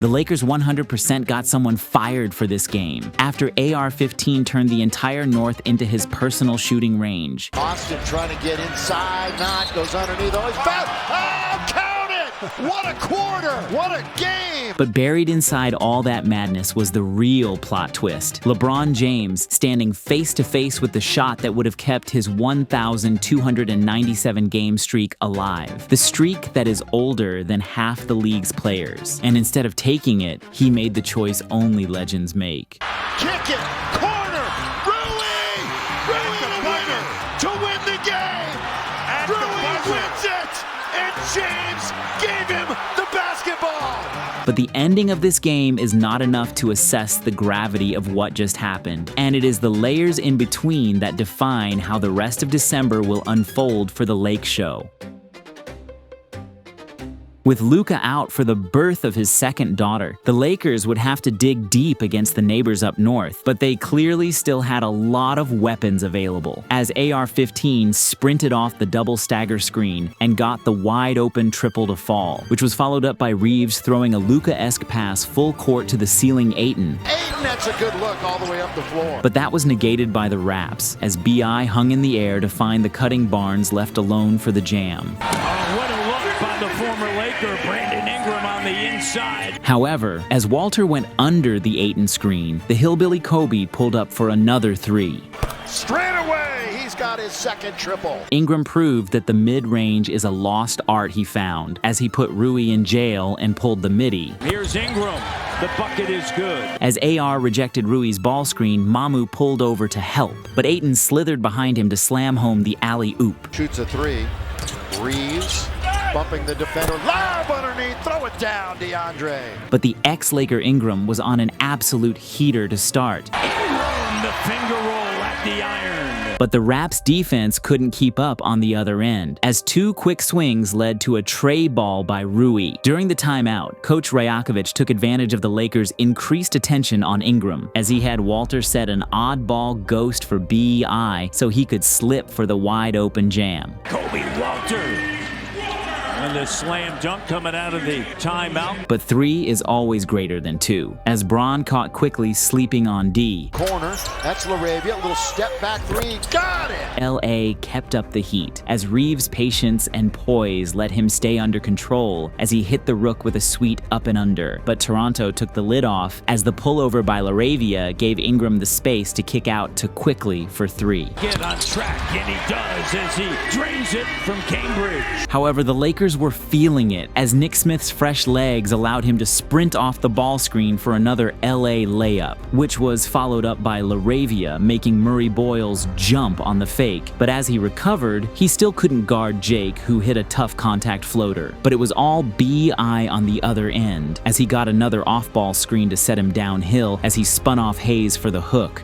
The Lakers 100% got someone fired for this game after AR-15 turned the entire North into his personal shooting range. Austin trying to get inside, goes underneath, always foul. Oh, count it! What a quarter! What a game! But buried inside all that madness was the real plot twist. LeBron James standing face to face with the shot that would have kept his 1,297 game streak alive. The streak that is older than half the league's players. And instead of taking it, he made the choice only legends make. Kick it! Corner! Rui! Rui the winner! To win the game! Rui wins it! And James gave him the basketball! But the ending of this game is not enough to assess the gravity of what just happened, and it is the layers in between that define how the rest of December will unfold for the Lake Show. With Luka out for the birth of his second daughter, the Lakers would have to dig deep against the neighbors up north, but they clearly still had a lot of weapons available, as AR-15 sprinted off the double stagger screen and got the wide-open triple to fall, which was followed up by Reeves throwing a Luka-esque pass full court to the ceiling Ayton. Ayton, that's a good look all the way up the floor. But that was negated by the Raps, as B.I. hung in the air to find the cutting Barnes left alone for the jam. What a look by the former Laker, Brandon Ingram on the inside. However, as Walter went under the Ayton screen, the hillbilly Kobe pulled up for another three. Straight away, he's got his second triple. Ingram proved that the mid-range is a lost art he found, as he put Rui in jail and pulled the midi. Here's Ingram. The bucket is good. As AR rejected Rui's ball screen, Mamu pulled over to help, but Ayton slithered behind him to slam home the alley-oop. Shoots a three. Reeves bumping the defender. Lob underneath. Throw it down, DeAndre. But the ex-Laker Ingram was on an absolute heater to start. Ingram, the finger roll at the iron. But the Raps defense couldn't keep up on the other end, as two quick swings led to a tray ball by Rui. During the timeout, Coach Rajakovic took advantage of the Lakers' increased attention on Ingram, as he had Walter set an oddball ghost for B.I. so he could slip for the wide-open jam. Kobe Walter. And the slam dunk coming out of the timeout. But three is always greater than two, as Braun caught quickly sleeping on D. Corner, that's LaRavia, little step back three, got it! L.A. kept up the heat, as Reeves' patience and poise let him stay under control as he hit the Rook with a sweet up and under. But Toronto took the lid off, as the pullover by LaRavia gave Ingram the space to kick out to quickly for three. Get on track, and he does as he drains it from Cambridge. However, the Lakers were feeling it, as Nick Smith's fresh legs allowed him to sprint off the ball screen for another LA layup, which was followed up by LaRavia making Murray Boyles jump on the fake. But as he recovered, he still couldn't guard Jake, who hit a tough contact floater. But it was all B.I. on the other end, as he got another off-ball screen to set him downhill as he spun off Hayes for the hook.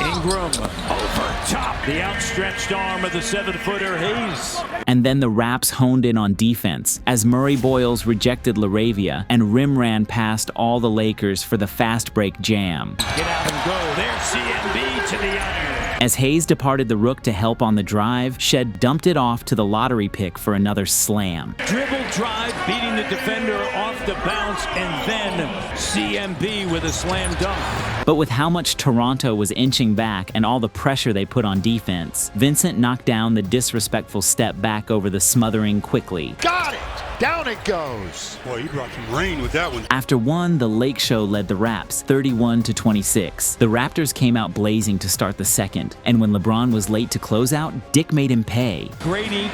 Ingram over top, the outstretched arm of the 7-footer Hayes. And then the Raps honed in on defense, as Murray Boyles rejected LaRavia and rim ran past all the Lakers for the fast break jam. Get out and go. There's CMB to the iron. As Hayes departed the Rook to help on the drive, Shed dumped it off to the lottery pick for another slam. Dribble drive, beating the defender off the bounce, and then CMB with a slam dunk. But with how much Toronto was inching back and all the pressure they put on defense, Vincent knocked down the disrespectful step back over the smothering quickly. Got it! Down it goes. Boy, you brought some rain with that one. After one, the Lake Show led the Raps 31-26. The Raptors came out blazing to start the second, and when LeBron was late to close out, Dick made him pay. Grady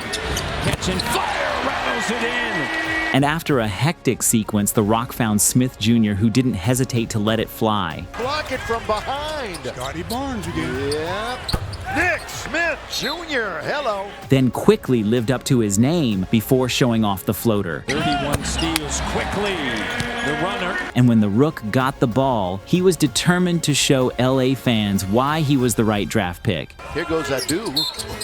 catching fire, rattles it in. And after a hectic sequence, the Rock found Smith Jr., who didn't hesitate to let it fly. Block it from behind. Scotty Barnes again. Yep. Nick Smith Jr., hello. Then quickly lived up to his name before showing off the floater. 31 steals quickly. The runner. And when the Rook got the ball, he was determined to show LA fans why he was the right draft pick. Here goes Adu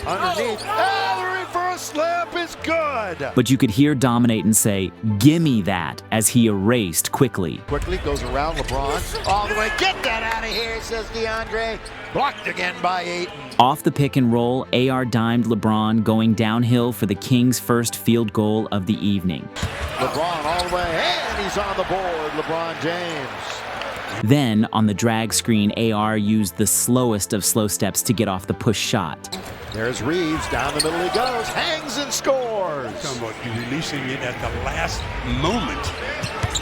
underneath. Oh, the reverse layup is good. But you could hear Dominate and say, "Gimme that," as he erased quickly. Quickly goes around LeBron. All the way. Get that out of here, says DeAndre. Blocked again by Ayton. Off the pick and roll, AR dimed LeBron going downhill for the Kings' first field goal of the evening. LeBron all the way, and he's points on the board, LeBron James. Then, on the drag screen, AR used the slowest of slow steps to get off the push shot. There's Reeves, down the middle he goes, hangs and scores. Talking about you releasing it at the last moment.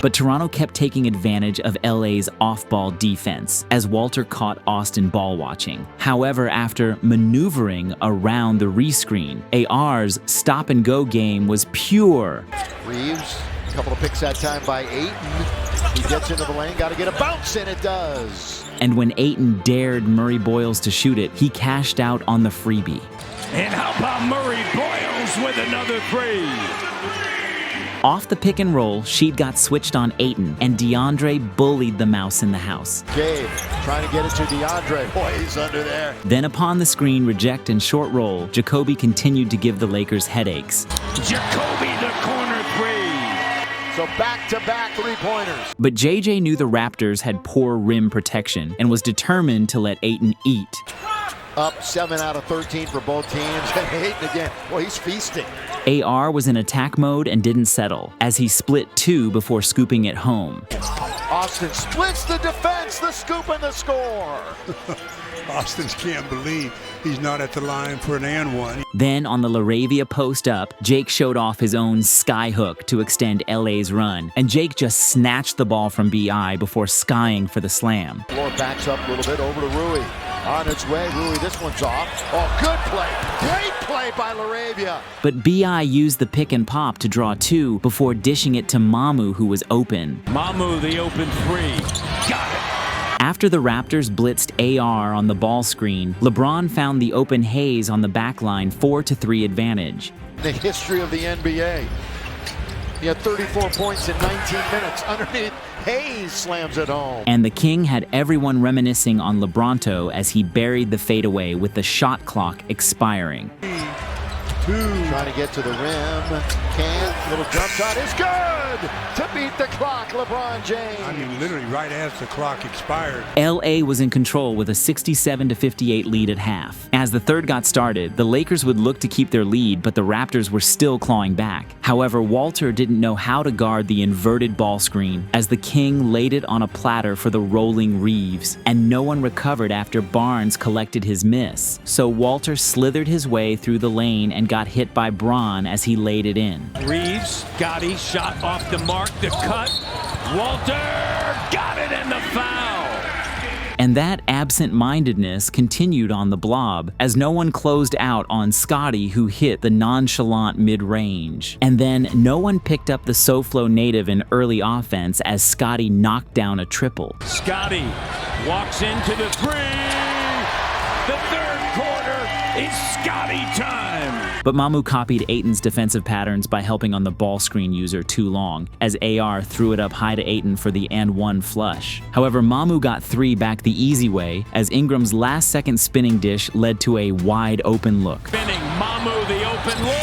But Toronto kept taking advantage of LA's off-ball defense as Walter caught Austin ball watching. However, after maneuvering around the rescreen, AR's stop-and-go game was pure. Reeves, a couple of picks that time by Ayton. He gets into the lane, got to get a bounce, and it does. And when Ayton dared Murray Boyles to shoot it, he cashed out on the freebie. And how about Murray Boyles with another three? Off the pick and roll, Sheed got switched on Ayton, and DeAndre bullied the mouse in the house. Gabe trying to get it to DeAndre. Boy, he's under there. Then upon the screen reject and short roll, Jacoby continued to give the Lakers headaches. Jacoby the corner three. So back-to-back three-pointers. But JJ knew the Raptors had poor rim protection and was determined to let Ayton eat. Up 7 out of 13 for both teams. And Ayton again. Boy, he's feasting. AR was in attack mode and didn't settle, as he split two before scooping it home. Austin splits the defense, the scoop and the score. Austin can't believe he's not at the line for an and one. Then on the Laravia post-up, Jake showed off his own skyhook to extend LA's run, and Jake just snatched the ball from BI before skying for the slam. Floor backs up a little bit over to Rui. On its way, Rui, this one's off. Oh, good play. Great play by Laravia. But BI used the pick and pop to draw two before dishing it to Mamu, who was open. Mamu the open three. Got it. After the Raptors blitzed AR on the ball screen, LeBron found the open Hayes on the backline 4-3 advantage. The history of the NBA. He had 34 points in 19 minutes. Underneath, Hayes slams it home. And the King had everyone reminiscing on LeBronto as he buried the fadeaway with the shot clock expiring. Trying to get to the rim. Can't. Little jump shot is good to beat the clock, LeBron James. I mean, literally right as the clock expired. LA was in control with a 67-58 lead at half. As the third got started, the Lakers would look to keep their lead, but the Raptors were still clawing back. However, Walter didn't know how to guard the inverted ball screen as the King laid it on a platter for the rolling Reeves, and no one recovered after Barnes collected his miss. So Walter slithered his way through the lane and got hit by Braun as he laid it in. Reeves, Gotti, shot off the mark, the cut. Walter got it and the foul. And that absent-mindedness continued on the Blob as no one closed out on Scotty, who hit the nonchalant mid-range. And then no one picked up the SoFlo native in early offense as Scotty knocked down a triple. Scotty walks into the three. The third quarter is Scotty time. But Mamu copied Ayton's defensive patterns by helping on the ball screen user too long, as AR threw it up high to Ayton for the and one flush. However, Mamu got three back the easy way, as Ingram's last-second spinning dish led to a wide-open look. Spinning, Mamu the open look.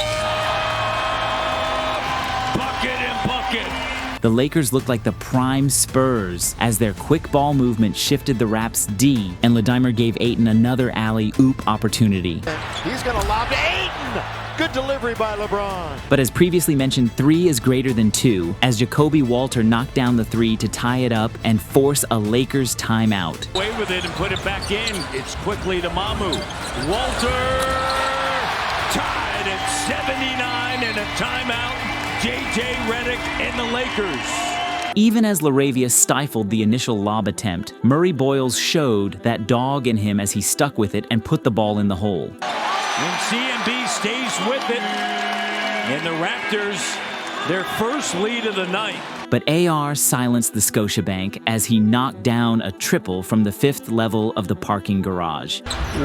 Bucket and bucket. The Lakers looked like the prime Spurs as their quick ball movement shifted the Raps' D, and Ledimer gave Ayton another alley-oop opportunity. He's going to lob to Ayton. Good delivery by LeBron. But as previously mentioned, 3 is greater than 2, as Jacoby Walter knocked down the 3 to tie it up and force a Lakers timeout. Away with it and put it back in. It's quickly to Mamu. Walter tied at 79 and a timeout. J.J. Redick and the Lakers. Even as Laravia stifled the initial lob attempt, Murray Boyles showed that dog in him as he stuck with it and put the ball in the hole. And CMB stays with it. And the Raptors, their first lead of the night. But AR silenced the Scotiabank as he knocked down a triple from the 5th level of the parking garage.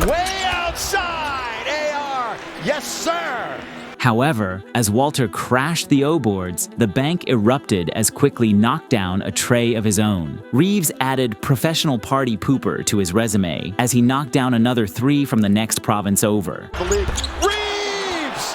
Way outside, AR. Yes, sir. However, as Walter crashed the O-boards, the bank erupted as Quickly knocked down a tray of his own. Reeves added professional party pooper to his resume as he knocked down another 3 from the next province over. Reeves!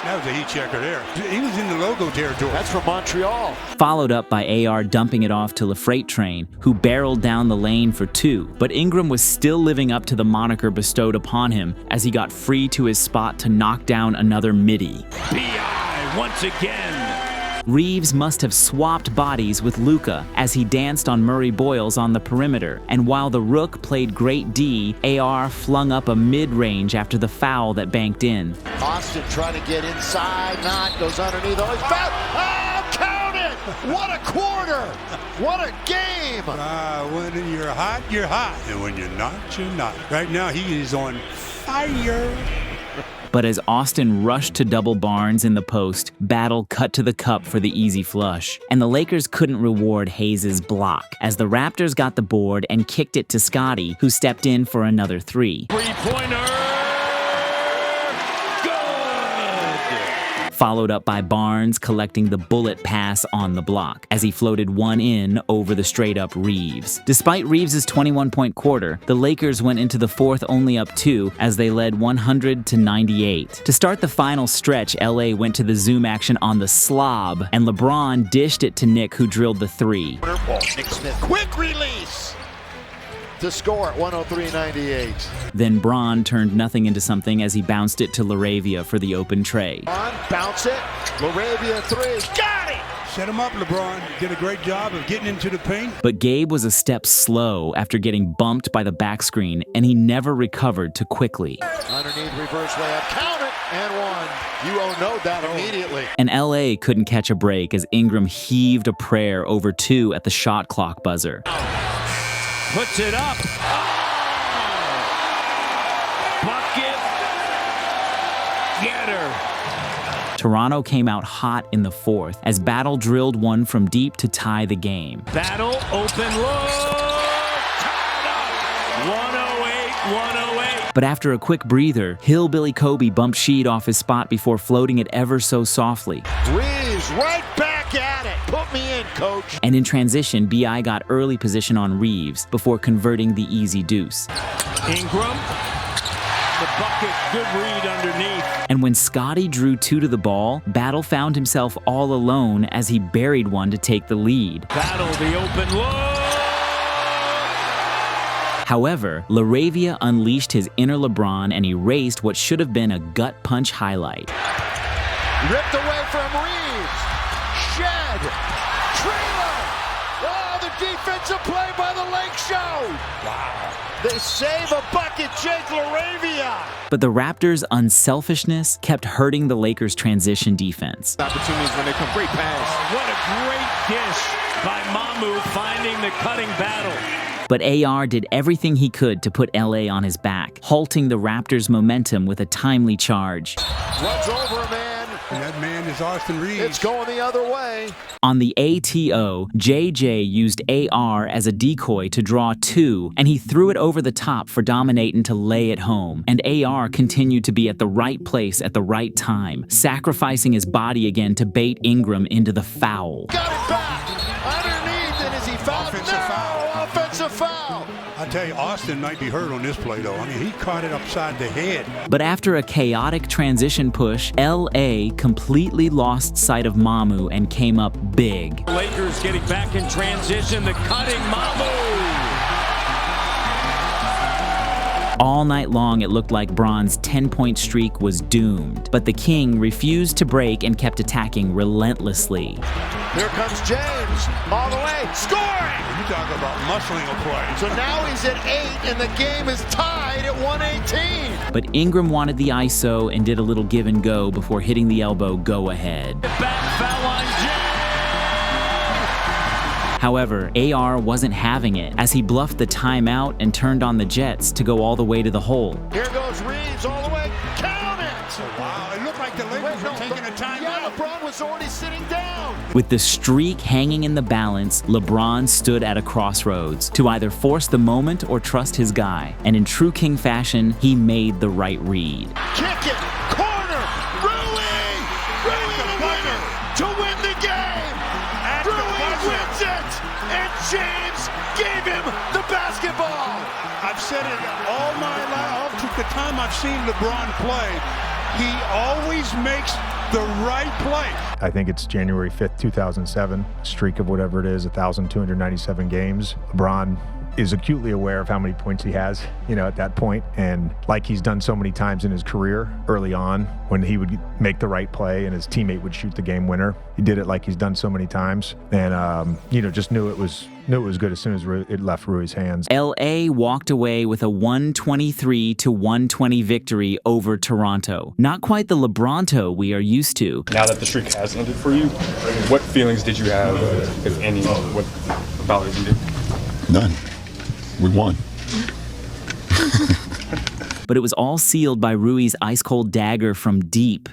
That was a heat checker there. He was in the logo territory. That's from Montreal. Followed up by AR dumping it off to LaFreight Train, who barreled down the lane for 2. But Ingram was still living up to the moniker bestowed upon him as he got free to his spot to knock down another midi. B.I. once again. Reeves must have swapped bodies with Luka as he danced on Murray Boyles on the perimeter, and while the Rook played great D, AR flung up a mid-range after the foul that banked in. Austin trying to get inside, goes underneath, always foul. Oh, count it! What a quarter! What a game! When you're hot, you're hot. And when you're not, you're not. Right now, he is on fire. But as Austin rushed to double Barnes in the post, Battle cut to the cup for the easy flush. And the Lakers couldn't reward Hayes' block, as the Raptors got the board and kicked it to Scottie, who stepped in for another three. Three-pointer! Followed up by Barnes collecting the bullet pass on the block, as he floated one in over the straight-up Reeves. Despite Reeves' 21-point quarter, the Lakers went into the fourth only up 2 as they led 100-98. To start the final stretch, LA went to the zoom action on the slob, and LeBron dished it to Nick, who drilled the three. Nick Smith, quick release to score at 103-98. Then Bron turned nothing into something as he bounced it to Laravia for the open tray. Bounce it, Laravia three, got it! Set him up, LeBron. Did a great job of getting into the paint. But Gabe was a step slow after getting bumped by the back screen, and he never recovered too quickly. Underneath reverse layup, count it, and one. You know that immediately. And LA couldn't catch a break as Ingram heaved a prayer over 2 at the shot clock buzzer. Puts it up. Oh! Bucket. Getter. Toronto came out hot in the fourth as Battle drilled one from deep to tie the game. Battle, open look. Tied up. 108. But after a quick breather, Hillbilly Kobe bumped Sheed off his spot before floating it ever so softly. Reeves right back at it. Put me in, coach. And in transition, B.I. got early position on Reeves before converting the easy deuce. Ingram, the bucket, good read underneath. And when Scottie drew 2 to the ball, Battle found himself all alone as he buried one to take the lead. Battle, the open look. However, Laravia unleashed his inner LeBron and erased what should have been a gut punch highlight. Ripped away from Reeves. Shed. Trailer. Oh, the defensive play by the Lake Show. Wow. They save a bucket, Jake Laravia. But the Raptors' unselfishness kept hurting the Lakers' transition defense. Opportunities when they come. Great pass. What a great dish by Mamu finding the cutting Battle. But AR did everything he could to put LA on his back, halting the Raptors' momentum with a timely charge. Runs over a man. And that man is Austin Reeves. It's going the other way. On the ATO, JJ used AR as a decoy to draw 2, and he threw it over the top for Dominatin to lay it home. And AR continued to be at the right place at the right time, sacrificing his body again to bait Ingram into the foul. Got it back. Underneath, and is he fouled? Offensive foul. Offensive foul. I tell you, Austin might be hurt on this play, though. I mean, he caught it upside the head. But after a chaotic transition push, LA completely lost sight of Mamu and came up big. Lakers getting back in transition, the cutting Mamu. All night long, it looked like Bron's 10-point streak was doomed, but the King refused to break and kept attacking relentlessly. Here comes James, all the way, scoring! You talk about muscling a play. So now he's at 8, and the game is tied at 118. But Ingram wanted the ISO and did a little give and go before hitting the elbow go-ahead. Back foul on James! However, AR wasn't having it as he bluffed the timeout and turned on the Jets to go all the way to the hole. Here goes Reeves all the way, count it! Wow, it looked like the Lakers were taking a timeout. Yeah, LeBron was already sitting down. With the streak hanging in the balance, LeBron stood at a crossroads to either force the moment or trust his guy. And in true King fashion, he made the right read. Kick it, corner, Rui the winner to win the game. Rui wins it, and James gave him the basketball. I've said it all my life, all the time I've seen LeBron play. He always makes the right play. I think it's January 5th, 2007, streak of whatever it is, 1,297 games. LeBron is acutely aware of how many points he has, at that point. And like he's done so many times in his career early on, when he would make the right play and his teammate would shoot the game winner, he did it like he's done so many times. And, just knew it was good as soon as it left Rui's hands. LA walked away with a 123-120 victory over Toronto. Not quite the LeBronto we are used to. Now that the streak has ended for you, what feelings did you have, if any, about it ended? None. We won. But it was all sealed by Rui's ice-cold dagger from deep